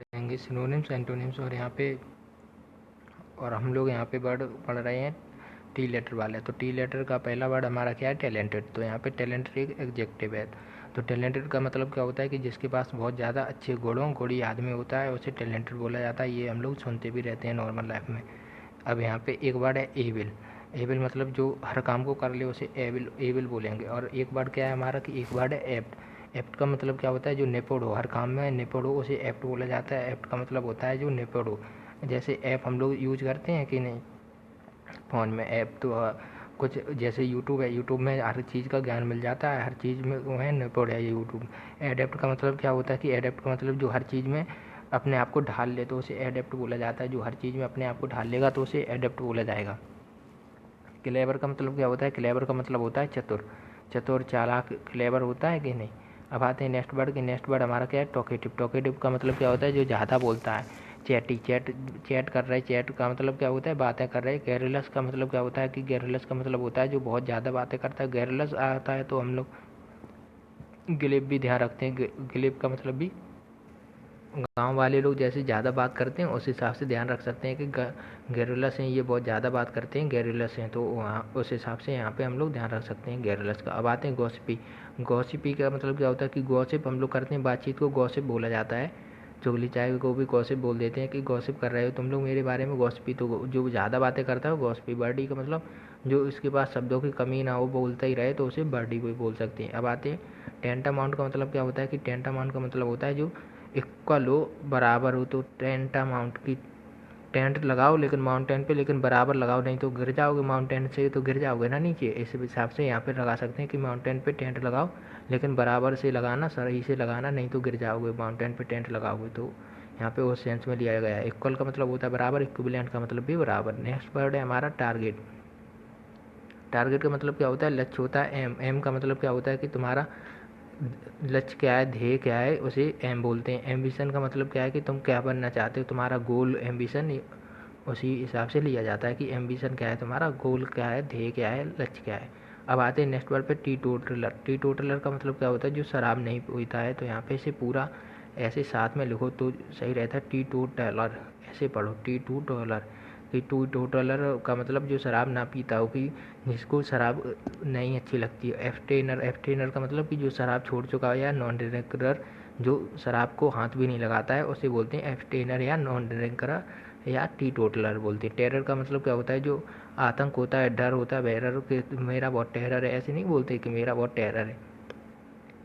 पढ़ेंगे synonyms antonyms. और हम लोग यहाँ पे वर्ड पढ़ रहे हैं टी लेटर वाले। तो टी लेटर का पहला वर्ड हमारा क्या है? टैलेंटेड। तो यहाँ पे टैलेंटेड एक एडजेक्टिव है। तो टैलेंटेड का मतलब क्या होता है कि जिसके पास बहुत ज़्यादा अच्छे गुणी आदमी होता है उसे टैलेंटेड बोला जाता है। ये हम लोग सुनते भी रहते हैं नॉर्मल लाइफ में। अब यहाँ पे एक वर्ड है एविल। एविल मतलब जो हर काम को कर ले उसे एविल एविल बोलेंगे। और एक वर्ड क्या है हमारा कि एक वर्ड है एप्ट। एप्ट का मतलब क्या होता है? जो निपुण हो, हर काम में निपुण हो उसे एप्ट बोला जाता है। एप्ट का मतलब होता है जो निपुण हो। जैसे ऐप हम लोग यूज करते हैं कि नहीं फ़ोन में ऐप, तो कुछ जैसे यूट्यूब है, यूट्यूब में हर चीज़ का ज्ञान मिल जाता है, हर चीज़ में वो है निपुण है ये यूट्यूब। एडेप्ट का मतलब क्या होता है कि एडेप्ट का मतलब जो हर चीज़ में अपने आप को ढाल ले तो उसे एडेप्ट बोला जाता है। जो हर चीज़ में अपने आप को ढाल लेगा तो उसे एडेप्ट बोला जाएगा। क्लेवर का मतलब क्या होता है? क्लेवर का मतलब होता है चतुर। चतुर, चालाक, क्लेवर होता है कि नहीं। अब आते हैं नेक्स्ट वर्ड के। नेक्स्ट वर्ड हमारा क्या है? टॉकेटिव। टॉकेटिव का मतलब क्या होता है? जो ज़्यादा बोलता है। चैटी, चैट कर रहे। चैट का मतलब क्या होता है? बातें कर रहे। गैरुलस का मतलब क्या होता है कि गैरुलस का मतलब होता है जो बहुत ज़्यादा बातें करता है। गैरुलस आता है तो हम लोग ग्लिप भी ध्यान रखते हैं। ग्लिप का मतलब भी गांव वाले लोग जैसे ज़्यादा बात करते हैं उस हिसाब से ध्यान रख सकते हैं कि गैरुलस हैं, ये बहुत ज़्यादा बात करते हैं, गैरुलस हैं, तो वहाँ उस हिसाब से यहाँ पे हम लोग ध्यान रख सकते हैं गैरुलस का। अब आते हैं गॉसिपी। गॉसिपी का मतलब क्या होता है कि गॉसिप हम लोग करते हैं, बातचीत को गॉसिप बोला जाता है। चुगली चाय को भी गॉसिप बोल देते हैं कि गॉसिप कर रहे हो तुम लोग मेरे बारे में, गॉसिपी। तो जो ज़्यादा बातें करता है वो गॉसिपी। बर्डी का मतलब जो इसके पास शब्दों की कमी ना हो, बोलता ही रहे, तो उसे बर्डी भी बोल सकते हैं। अब आते हैं टेंटामाउंट का मतलब क्या होता है कि टेंटामाउंट का मतलब होता है जो इक्वल हो, बराबर हो। तो टेंटामाउंट की टेंट लगाओ लेकिन माउंटेन पे, लेकिन बराबर लगाओ, नहीं तो गिर जाओगे माउंटेन से, तो गिर जाओगे ना नीचे। इस हिसाब से यहाँ पे लगा सकते हैं कि माउंटेन पे टेंट लगाओ लेकिन बराबर से लगाना, सही से लगाना, नहीं तो गिर जाओगे माउंटेन पे टेंट लगाओगे। तो यहाँ पे उस सेंस में लिया गया है। इक्वल का मतलब होता है बराबर, इक्विवेलेंट का मतलब भी बराबर। नेक्स्ट वर्ड है हमारा टारगेट। टारगेट का मतलब क्या होता है? लक्ष्य होता है। एम। एम का मतलब क्या होता है कि तुम्हारा लक्ष्य क्या है, ध्येय क्या है, उसे एम बोलते हैं। एम्बिशन का मतलब क्या है कि तुम क्या बनना चाहते हो, तुम्हारा गोल, एम्बिशन। उसी हिसाब से लिया जाता है कि एम्बिशन क्या है तुम्हारा, गोल क्या है, ध्येय क्या है, लक्ष्य क्या है। अब आते हैं नेक्स्ट वर्ड पे टी टोटलर। टी टोटलर का मतलब क्या होता है? जो शराब नहीं पीता है। तो यहाँ पे इसे पूरा ऐसे साथ में लिखो तो सही रहता है, टी टोटलर। ऐसे पढ़ो, टी टू टोलर। कि टू टोटलर का मतलब जो शराब ना पीता हो, कि जिसको शराब नहीं अच्छी लगती है। एब्सटेनर। एब्सटेनर का मतलब कि जो शराब छोड़ चुका है, या नॉन ड्रिंकर जो शराब को हाथ भी नहीं लगाता है उसे बोलते हैं एब्सटेनर या नॉन ड्रिंकर या टी टोटलर बोलते हैं। टेरर का मतलब क्या होता है? जो आतंक होता है, डर होता है, बेरर के मेरा बहुत टेरर है, ऐसे नहीं बोलते कि मेरा बहुत टेरर है।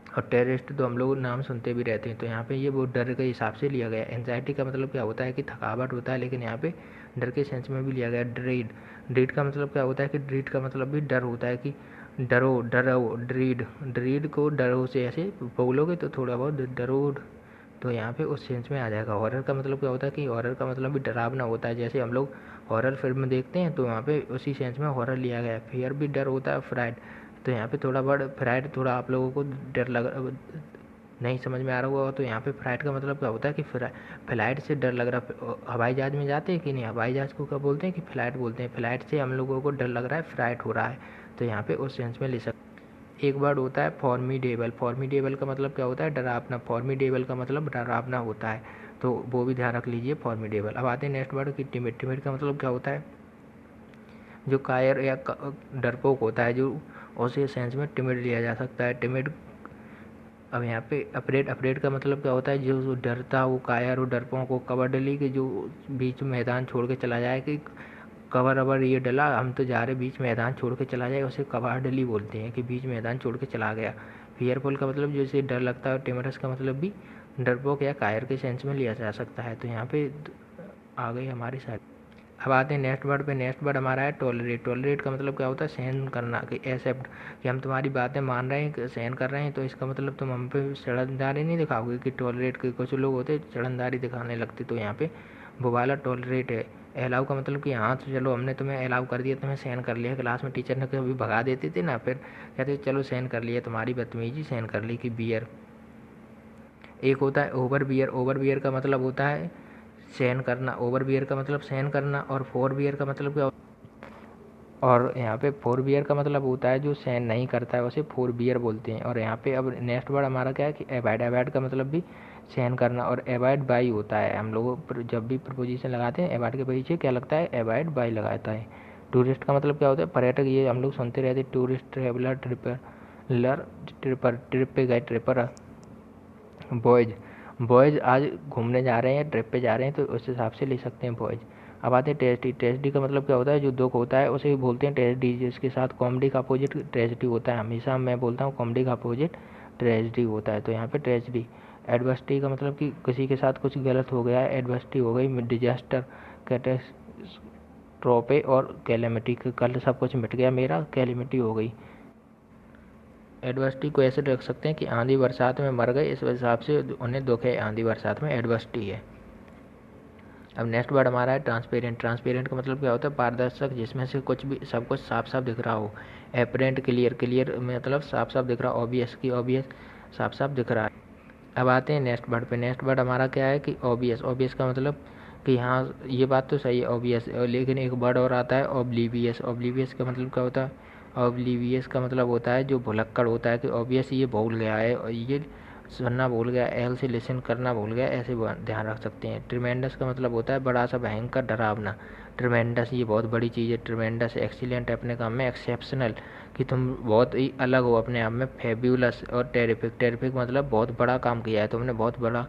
और टेररिस्ट तो हम लोग नाम सुनते भी रहते हैं, तो यहाँ पे ये वो डर के हिसाब से लिया गया है। एंजाइटी का मतलब क्या होता है कि थकावट होता है, लेकिन यहाँ पे डर के सेंस में भी लिया गया है। ड्रीड। ड्रीड का मतलब क्या होता है कि ड्रीड का मतलब भी डर होता है, कि डरो, डरो, ड्रीड। ड्रीड को डरो से ऐसे बोलोगे तो थोड़ा बहुत डरो, तो यहाँ पे उस सेंस में आ जाएगा। हॉरर का मतलब क्या होता है कि हॉरर का मतलब भी डरावना होता है। जैसे हम लोग हॉरर फिल्म देखते हैं तो वहाँ पे उसी सेंस में हॉरर लिया गया है। फियर भी डर होता है। फ्राइड, तो यहाँ पे थोड़ा वर्ड फ्राइड, थोड़ा आप लोगों को डर लग नहीं समझ में आ रहा होगा, तो यहाँ पे फ्लाइट का मतलब क्या होता है कि फ्लाइट से डर लग रहा है। हवाई जहाज़ में जाते हैं कि नहीं, हवाई जहाज़ को क्या बोलते हैं कि फ्लाइट बोलते हैं। फ्लाइट से हम लोगों को डर लग रहा है, फ्लाइट हो रहा है, तो यहाँ पे उस सेंस में ले सकते। एक वर्ड होता है फॉर्मिडेबल। फॉर्मिडेबल का मतलब क्या होता है? डरावना। फॉर्मिडेबल का मतलब डरावना होता है, तो वो भी ध्यान रख लीजिए, फॉर्मिडेबल। अब आते हैं नेक्स्ट वर्ड की टिमिड। टिमिड का मतलब क्या होता है? जो कायर या डरपोक होता है, जो उसे सेंस में टिमिड लिया जा सकता है, टिमिड। अब यहाँ पे अफ्रेड। अफ्रेड का मतलब क्या होता है? जो डरता हो, कायर हो, डरपोक हो। कबड्डी के जो बीच मैदान छोड़ के चला जाए, कि कवर अवर ये डला, हम तो जा रहे बीच मैदान छोड़ के चला जाए, उसे कबाडली बोलते हैं, कि बीच मैदान छोड़ के चला गया। फियरफुल का मतलब जैसे डर लगता है। टिमरस का मतलब भी डरपोक या कायर के सेंस में लिया जा सकता है। तो यहाँ पे आ गई हमारी सारी। अब आते हैं नेक्स्ट वर्ड पे। नेक्स्ट वर्ड हमारा है टॉलरेट। टॉलरेट का मतलब क्या होता है? सहन करना, कि एक्सेप्ट, कि हम तुम्हारी बातें मान रहे हैं, सहन कर रहे हैं, तो इसका मतलब तुम हम पे चढ़नदारी नहीं दिखाओगे। कि टॉलरेट के कुछ लोग होते चढ़नदारी दिखाने लगते, तो यहाँ पे वो वाला टॉलरेट है। अलाउ का मतलब कि हाँ तो चलो हमने तुम्हें अलाउ कर दिया, तुम्हें सहन कर लिया। क्लास में टीचर ने कभी भगा देते थे ना, फिर कहते चलो सहन कर लिया, तुम्हारी बदतमीजी सहन कर ली। कि बियर। एक होता है ओवर बियर। ओवर बियर का मतलब होता है सहन करना। ओवर बियर का मतलब सहन करना। और फोर बियर का मतलब क्या? और यहाँ पे फोर बियर का मतलब होता है जो सहन नहीं करता है, उसे फोर बियर बोलते हैं। और यहाँ पे अब नेक्स्ट वर्ड हमारा क्या है कि एवॉइड। एवॉइड का मतलब भी सहन करना, और अवॉइड बाई होता है। हम लोग जब भी प्रपोजिशन लगाते हैं अवॉइड के पीछे क्या लगता है, अवॉइड बाई लगाता है। टूरिस्ट का मतलब क्या होता है, पर्यटक। ये हम लोग सुनते रहते हैं, टूरिस्ट, ट्रेवलर, ट्रिपलर, ट्रिप पे गए, ट्रिपर। बॉयज, बॉयज आज घूमने जा रहे हैं, ट्रिप पे जा रहे हैं, तो उस हिसाब से ले सकते हैं बॉयज। अब आते हैं ट्रेजेडी। ट्रेजेडी का मतलब क्या होता है, जो दुख होता है उसे बोलते हैं ट्रेजेडी, जिसके साथ कॉमेडी का अपोजिट ट्रेजेडी होता है। हमेशा मैं बोलता हूँ कॉमेडी का अपोजिट ट्रेजेडी होता है, तो यहाँ पे ट्रेजेडी। एडवर्सिटी का मतलब कि किसी के साथ कुछ गलत हो गया है, एडवर्सिटी हो गई। डिजास्टर, कैटेस्ट्रोफे और कैलेमिटी, कल सब कुछ मिट गया मेरा, कैलेमिटी हो गई। एडवर्सिटी को ऐसे रख सकते हैं कि आंधी बरसात में मर गए, इस हिसाब से उन्हें दुख है, आंधी बरसात में एडवर्सिटी है। अब नेक्स्ट वर्ड हमारा है ट्रांसपेरेंट। ट्रांसपेरेंट का मतलब क्या होता है, पारदर्शक, जिसमें से कुछ भी सब कुछ साफ साफ दिख रहा हो। एपरेंट, क्लियर, क्लियर मतलब साफ साफ दिख रहा। ऑब्वियस की ऑब्वियस साफ साफ दिख रहा है। अब आते हैं नेक्स्ट वर्ड पे। नेक्स्ट वर्ड हमारा क्या है कि ऑब्वियस। ऑब्वियस का मतलब कि हाँ ये बात तो सही है, ऑब्वियस, लेकिन एक वर्ड और आता है ऑब्लीवियस। ऑब्लीवियस का मतलब क्या होता है, ऑब्लीवियस का मतलब होता है जो भुलक्कड़ होता है, कि ऑब्वियस ये भूल गया है, और ये सुनना भूल गया, एल से लिसन करना भूल गया, ऐसे ध्यान रख सकते हैं। ट्रिमेंडस का मतलब होता है बड़ा सा, भयंकर, डरावना। ट्रिमेंडस ये बहुत बड़ी चीज़ है। ट्रिमेंडस एक्सीलेंट, अपने काम में। एक्सेप्शनल कि तुम बहुत ही अलग हो अपने आप में। फेब्यूलस और टेरिफिक। टेरिफिक मतलब बहुत बड़ा काम किया है तुमने, बहुत बड़ा।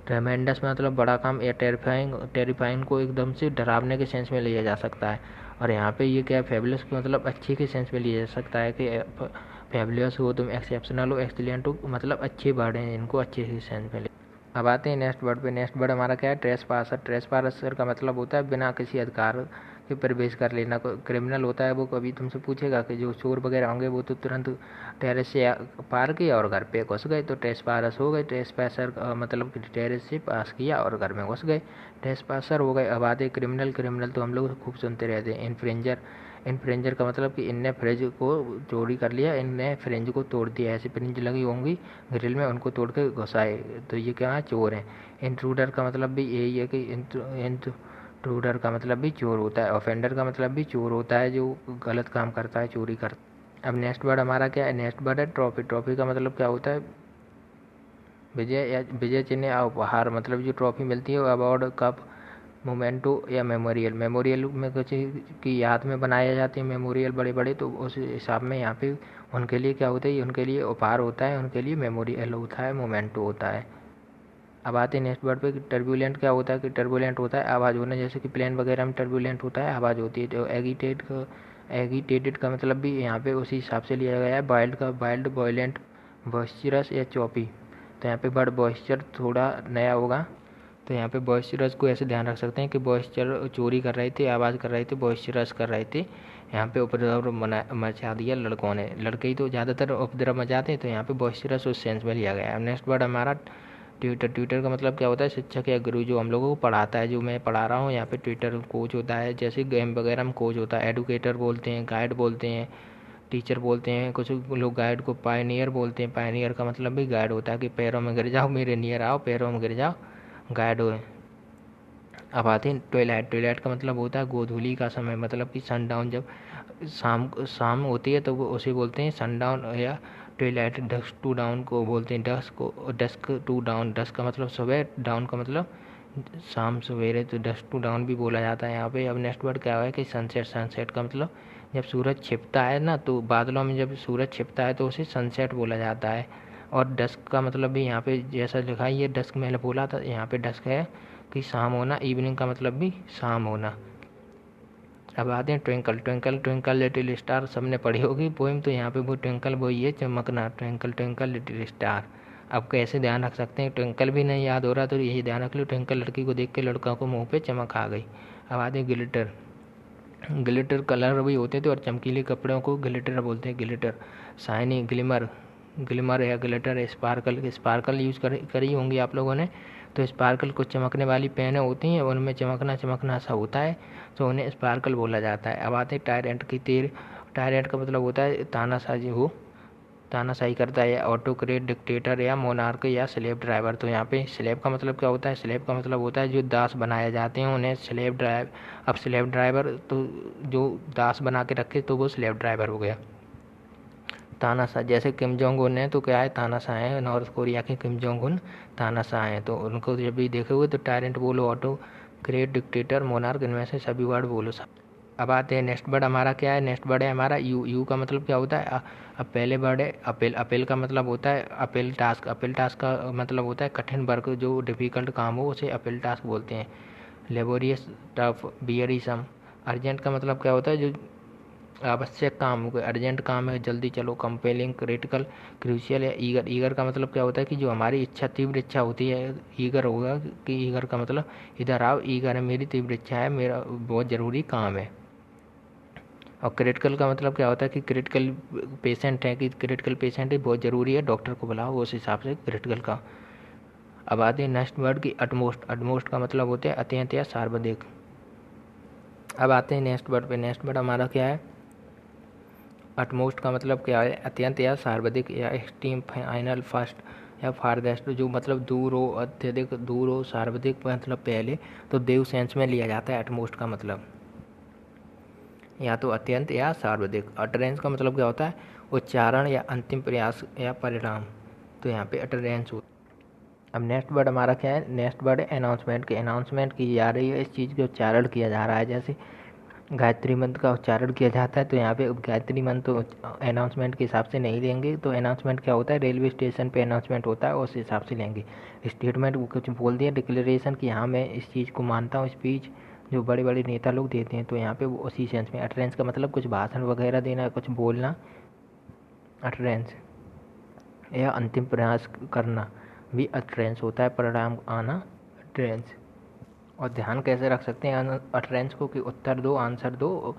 ट्रेमेंडस मतलब बड़ा काम, या टेरिफाइंग। टेरिफाइंग को एकदम से डरावने के सेंस में लिया जा सकता है। और यहाँ पे ये क्या है, फेबुलस का मतलब अच्छे के सेंस में लिया जा सकता है, कि फेबुलस हो तुम, एक्सेप्शनल हो, एक्सीलेंट हो, मतलब अच्छे वर्ड हैं, इनको अच्छे के सेंस में। अब आते हैं नेक्स्ट वर्ड पे। नेक्स्ट वर्ड हमारा क्या है, ट्रेसपासर। ट्रेसपासर का मतलब होता है बिना किसी अधिकार के प्रवेश कर लेना। क्रिमिनल होता है वो कभी तुमसे पूछेगा, कि जो चोर वगैरह होंगे वो तो तुरंत टेरेस से पार किया और घर पे घुस गए, तो ट्रेसपास हो गए। ट्रेसपासर का मतलब टेरेस से पास किया और घर में घुस गए, ट्रेसपासर हो गए। अब आते क्रिमिनल। क्रिमिनल तो हम लोग खूब सुनते रहते हैं। इन्फ्रिंजर। इन्फ्रिंजर का मतलब कि इनने फ्रिज को चोरी कर लिया, इनने फ्रिज को तोड़ दिया, ऐसी फ्रिज लगी होंगी ग्रिल में, उनको तोड़ के घुसाए, तो ये क्या है, चोर हैं। इंट्रूडर का मतलब भी यही है कि इंट्रूडर का मतलब भी चोर होता है। ऑफेंडर का मतलब भी चोर होता है, जो गलत काम करता है, चोरी करता है। अब नेक्स्ट वर्ड हमारा क्या है, नेक्स्ट वर्ड है ट्रॉफी। ट्रॉफी का मतलब क्या होता है, विजय या विजय चिन्ह या उपहार। मतलब जो ट्रॉफी मिलती है, अवार्ड, कप, मोमेंटो या मेमोरियल। मेमोरियल में कुछ की याद में बनाया जाते हैं मेमोरियल बड़े बड़े, तो उस हिसाब में यहाँ पे उनके लिए क्या होता है, उनके लिए उपहार होता है, उनके लिए मेमोरियल होता है, मोमेंटो होता है। अब आते हैं नेक्स्ट वर्ड पे। टर्बुलेंट क्या होता है, कि टर्बुलेंट होता है आवाज़ होना, जैसे कि प्लेन वगैरह में टर्बुलेंट होता है, आवाज़ होती है। जो एगिटेटेड का मतलब भी यहाँ पे उसी हिसाब से लिया गया है। वाइल्ड का वाइल्ड, वॉयलेंट, बॉइस्चरस या चॉपी। तो यहाँ पे वर्ड बॉइस्चर थोड़ा नया होगा, तो यहाँ पे बॉइस्चरस को ऐसे ध्यान रख सकते हैं कि बॉइस्चर चोरी कर रहे थे, आवाज़ कर रहे थे, बॉइस्चरस कर रहे थे। यहाँ पे उपद्रव मचा दिया लड़कों ने। लड़के ही तो ज़्यादातर उपद्रव मचाते हैं, तो यहाँ पे बॉइस्चरस उस सेंस में लिया गया है। नेक्स्ट वर्ड हमारा ट्विटर। ट्विटर का मतलब क्या होता है, शिक्षक या गुरु, जो हम लोगों को पढ़ाता है, जो मैं पढ़ा रहा हूँ यहाँ पे ट्विटर कोच होता है, जैसे गेम वगैरह में कोच होता है। एडुकेटर बोलते हैं, गाइड बोलते हैं, टीचर बोलते हैं, कुछ लोग गाइड को पायनियर बोलते हैं। पायनियर का मतलब भी गाइड होता है, कि पैरों में गिर जाओ मेरे नियर आओ, पैरों में गिर जाओ, गाइड हो। अब आते हैं टॉयलेट। टॉयलेट का मतलब होता है गोधूली का समय, मतलब कि सनडाउन, जब शाम होती है तो वो उसे बोलते हैं सनडाउन या टॉयलेट। डस्क टू डाउन को बोलते हैं डस्क टू डाउन। डस्क का मतलब सुबह, डाउन का मतलब शाम सवेरे, तो डस्क टू डाउन भी बोला जाता है यहाँ पे। अब नेक्स्ट वर्ड क्या है कि सनसेट। सनसेट का मतलब जब सूरज छिपता है ना, तो बादलों में जब सूरज छिपता है तो उसे सनसेट बोला जाता है। और डस्क का मतलब भी यहाँ पे जैसा लिखा है, ये डस्क मैंने बोला था, यहाँ पे डस्क है कि शाम होना। इवनिंग का मतलब भी शाम होना। अब आते हैं twinkle. Twinkle, twinkle little star, सबने पढ़ी होगी पोएम, तो यहाँ पे वो ट्विंकल वही है, चमकना। Twinkle twinkle little star. अब कैसे ध्यान रख सकते हैं, ट्विंकल भी नहीं याद हो रहा तो यही ध्यान रख लो, ट्विंकल लड़की को देख के लड़का को मुंह पे चमक आ गई। अब आते हैं ग्लिटर। ग्लिटर कलर भी होते थे, और चमकीले कपड़ों को ग्लिटर बोलते हैं, ग्लिटर। शाइनी, ग्लिमर, ग्लिमर या ग्लिटर। स्पार्कल, स्पार्कल यूज़ करी होंगी आप लोगों ने, तो स्पार्कल कुछ चमकने वाली पेनें होती हैं, उनमें चमकना चमकना सा होता है, तो उन्हें स्पार्कल बोला जाता है। अब आते हैं टायरेंट की तीर। टायरेंट का मतलब होता है तानाशाही हो, तानाशाही करता है, या ऑटोक्रेट, डिक्टेटर या मोनार्क या स्लेव ड्राइवर। तो यहाँ पे स्लेव का मतलब क्या होता है, स्लेव का मतलब होता है जो दास बनाए जाते हैं, उन्हें स्लेव ड्राइव। अब स्लेव ड्राइवर तो जो दास बना के रखे, तो वो स्लेव ड्राइवर हो गया। तानाशाह, जैसे किम जोंग उन है तो क्या है, तानाशाह है, नॉर्थ कोरिया के किम जोंग उन तानाशाह हैं। तो उनको जब भी देखोगे तो टायरेंट बोलो, ऑटोक्रेट, डिक्टेटर, मोनार्क, इनमें से सभी वर्ड बोलो। अब आते हैं नेक्स्ट वर्ड हमारा क्या है, नेक्स्ट वर्ड है हमारा यू। यू का मतलब क्या होता है, अब पहले वर्ड है अपील। अपील का मतलब होता है अपील टास्क। अपील टास्क का मतलब होता है कठिन वर्क, जो डिफ़िकल्ट काम हो उसे अपील टास्क बोलते हैं। Laborious, tough, बियरीसम। अर्जेंट का मतलब क्या होता है, जो आवश्यक काम हो, अर्जेंट काम है, जल्दी चलो। कंपेलिंग, क्रिटिकल, क्रूशियल या ईगर। ईगर का मतलब क्या होता है कि जो हमारी इच्छा, तीव्र इच्छा होती है। ईगर होगा कि ईगर का मतलब इधर आओ, ईगर है मेरी तीव्र इच्छा है, मेरा बहुत ज़रूरी काम है। और क्रिटिकल का मतलब क्या होता है कि क्रिटिकल पेशेंट है, कि क्रिटिकल पेशेंट है, बहुत ज़रूरी है, डॉक्टर को बुलाओ, उस हिसाब से क्रिटिकल का। अब आते हैं नेक्स्ट वर्ड की अटमोस्ट। अटमोस्ट का मतलब होता है अत्यंत या सर्वाधिक। अब आते हैं नेक्स्ट वर्ड पे। नेक्स्ट वर्ड हमारा क्या है, अटमोस्ट का मतलब क्या है, अत्यंत या सर्वाधिक या एक्सट्रीम, फाइनल, फर्स्ट या फारदेस्ट, जो मतलब दूर हो, अत्यधिक दूर हो, सर्वाधिक मतलब पहले, तो देव सेंस में लिया जाता है अटमोस्ट का मतलब, या तो अत्यंत या सर्वाधिक। अटरेंस का मतलब क्या होता है, उच्चारण या अंतिम प्रयास या परिणाम, तो यहाँ पे अटरेंस हो। अब नेक्स्ट वर्ड हमारा क्या है, नेक्स्ट वर्ड है अनाउंसमेंट। की अनाउंसमेंट की जा रही है, इस चीज़ के उच्चारण किया जा रहा है। जैसे गायत्री मंत्र का उच्चारण किया जाता है, तो यहाँ पे गायत्री मंत्र तो अनाउंसमेंट के हिसाब से नहीं लेंगे। तो अनाउंसमेंट क्या होता है, रेलवे स्टेशन पे अनाउंसमेंट होता है, उस हिसाब से लेंगे। स्टेटमेंट कुछ बोल दिया, डिक्लेरेशन कि हाँ मैं इस चीज़ को मानता हूँ, स्पीच जो बड़े बड़े नेता लोग देते हैं, तो यहाँ पे वो उसी सेंस में। अटरेंस का मतलब कुछ भाषण वगैरह देना, कुछ बोलना, अटरेंस। या अंतिम प्रयास करना भी अटरेंस होता है, परिणाम आना अटरेंस। और ध्यान कैसे रख सकते हैं अटरेंस को, कि उत्तर दो, आंसर दो,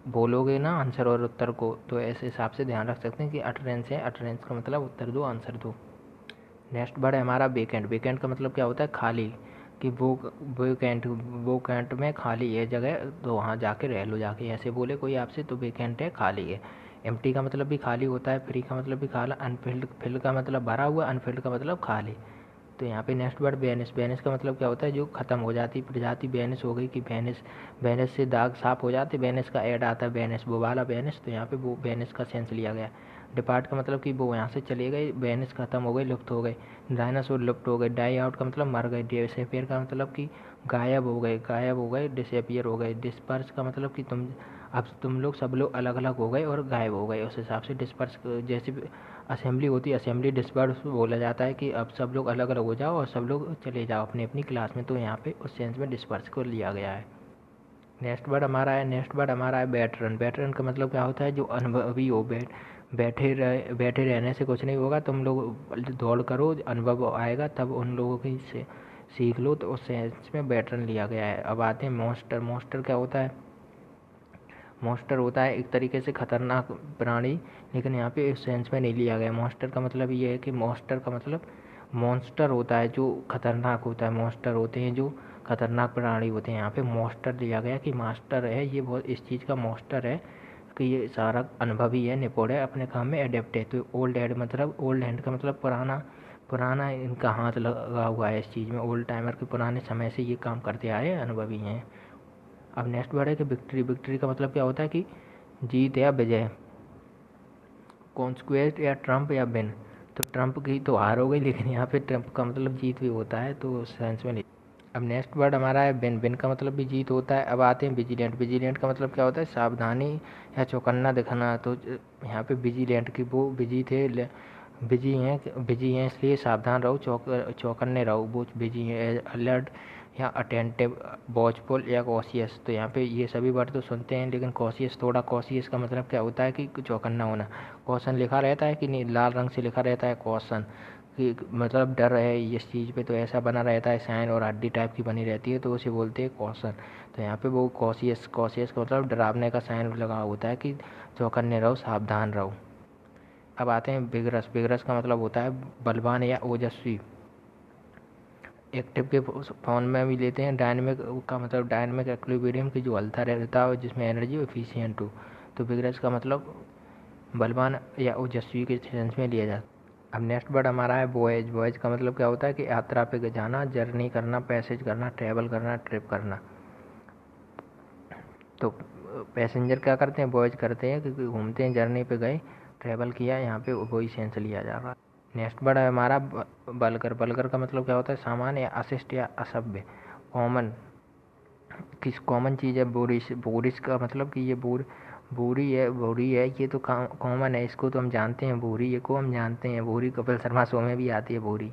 बोलोगे ना आंसर और उत्तर को, तो ऐसे हिसाब से ध्यान रख सकते हैं कि अटरेंस है, अटरेंस का मतलब उत्तर दो, आंसर दो। नेक्स्ट वर्ड है हमारा वेकेंट। वेकेंट का मतलब क्या होता है, खाली, कि वो वेकेंट, वोकेंट में खाली है जगह, तो वहाँ जाके रह लो, जाके ऐसे बोले कोई आपसे तो वेकेंट है, खाली है। एम्प्टी का मतलब भी खाली होता है, फ्री का मतलब भी खाली, अनफिल्ड, फिल्ड का मतलब भरा हुआ, अनफिल्ड का मतलब खाली। तो यहाँ पे नेक्स्ट वर्ड वेनिस। वेनिस का मतलब क्या होता है, जो खत्म हो जाती प्रजाति, वेनिस हो गई, कि वेनिस, वेनिस से दाग साफ हो जाते, वेनिस का ऐड आता है, वेनिस, वो वाला वेनिस, तो यहाँ पे वो वेनिस का सेंस लिया गया। डिपार्ट का मतलब कि वो यहाँ से चले गए, वेनिस खत्म हो गई, लुप्त हो गए। डायनासोर लुप्त हो गए। डाई आउट का मतलब मर गए। डिसअपियर का मतलब कि गायब हो गए, गायब हो गए, डिसअपियर हो गए। डिस्पर्स का मतलब कि तुम लोग सब लोग अलग अलग हो गए और गायब हो गए, उस हिसाब से डिस्पर्स। जैसे असेंबली होती है, असेंबली डिस्पर्स बोला जाता है, कि अब सब लोग अलग अलग हो जाओ और सब लोग चले जाओ अपनी अपनी क्लास में, तो यहाँ पे उस सेंस में डिस्पर्स को लिया गया है। नेक्स्ट वर्ड हमारा है, नेक्स्ट वर्ड हमारा है वेटरन। वेटरन का मतलब क्या होता है, जो अनुभवी हो। बैठे रहने से कुछ नहीं होगा, तुम लोग दौड़ करो, अनुभव आएगा, तब उन लोगों की से सीख लो, तो उस सेंस में वेटरन लिया गया है। अब आते हैं मॉन्स्टर। मॉन्स्टर क्या होता है, मॉन्स्टर होता है एक तरीके से खतरनाक प्राणी, लेकिन यहाँ पे इस सेंस में नहीं लिया गया। मॉन्स्टर का मतलब ये है कि मॉन्स्टर का मतलब मॉन्स्टर होता है जो खतरनाक होता है, मॉन्स्टर होते हैं जो खतरनाक प्राणी होते हैं। यहाँ पे मॉन्स्टर लिया गया कि मास्टर है ये, बहुत इस चीज़ का मॉन्स्टर है, कि ये सारा अनुभवी है, निपुण है, अपने काम में एडेप्ट है। तो ओल्ड हैंड मतलब, ओल्ड हैंड का मतलब पुराना, पुराना इनका हाथ लगा हुआ है इस चीज़ में, ओल्ड टाइमर के पुराने समय से ये काम करते आए, अनुभवी हैं। अब नेक्स्ट वर्ड है कि विक्ट्री। विक्ट्री का मतलब क्या होता है, कि जीत या विजय। कॉन्स्क्वेस्ट या ट्रम्प या विन। तो ट्रम्प की तो हार हो गई, लेकिन यहाँ पे ट्रम्प का मतलब जीत भी होता है, तो सेंस में नहीं। अब नेक्स्ट वर्ड हमारा है विन। विन का मतलब भी जीत होता है। अब आते हैं विजिलेंट। विजिलेंट का मतलब क्या होता है, सावधानी या चौकन्ना दिखाना। तो यहाँ पे विजिलेंट की वो बिजी थे, बिजी हैं इसलिए सावधान रहो, चौकन्ने रहो, वो बिजी हैं। अलर्ट या अटेंटिव, वॉचफुल या कॉशियस। तो यहाँ पे ये सभी वर्ड तो सुनते हैं, लेकिन कॉशियस, थोड़ा कॉशियस का मतलब क्या होता है, कि चौकन्ना होना। कॉशन लिखा रहता है कि नहीं, लाल रंग से लिखा रहता है कॉशन, कि मतलब डर है इस चीज़ पे, तो ऐसा बना रहता है, साइन और हड्डी टाइप की बनी रहती है, तो उसे बोलते हैं कॉशन। तो यहाँ पे वो कॉशियस, कॉशियस का मतलब डरावने का साइन लगा होता है, कि चौकन्ने रहो, सावधान रहो। अब आते हैं विगरस। विगरस का मतलब होता है बलवान या ओजस्वी। एक्टिव के फॉर्म में भी लेते हैं। डायनेमिक का मतलब डायनेमिक इक्विलिब्रियम की जो हलता रहता है, जिसमें एनर्जी एफिशिएंट हो। तो विगरस का मतलब बलवान या ओजस्वी के सेंस में लिया जाता है। अब नेक्स्ट वर्ड हमारा है वॉयज। वॉयज का मतलब क्या होता है, कि यात्रा पे जाना, जर्नी करना, पैसेज करना, ट्रैवल करना, ट्रिप करना। तो पैसेंजर क्या करते हैं, वॉयज करते हैं, क्योंकि घूमते हैं, जर्नी पे गए, ट्रैवल किया, यहाँ पे वही सेंस लिया जा रहा है। नेक्स्ट वर्ड है हमारा बल्गर। बल्गर का मतलब क्या होता है? सामान्य या अशिष्ट या असभ्य। कॉमन, किस कॉमन चीज़ है? बोरिश। बोरिश का मतलब कि ये बोरी है, बोरी है, ये तो कॉमन है, इसको तो हम जानते हैं, बोरी ये को हम जानते हैं, बोरी कपिल शर्मा शो में भी आती है बोरी,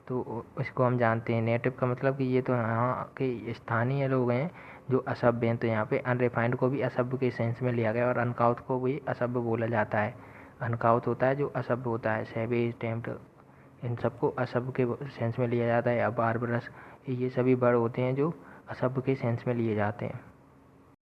तो इसको हम जानते हैं। नेटिव का मतलब कि ये तो यहाँ के स्थानीय लोग हैं जो असभ्य हैं, तो यहाँ पे अनरिफाइंड को भी असभ्य के सेंस में लिया गया और अनकाउथ को भी असभ्य बोला जाता है। अनकाउथ होता है जो असभ्य होता है, सैवेज, टेम्प्ट, इन सबको असभ्य के सेंस में लिया जाता है। या बारबरस, ये सभी वर्ड होते हैं जो असभ्य के सेंस में लिए जाते हैं।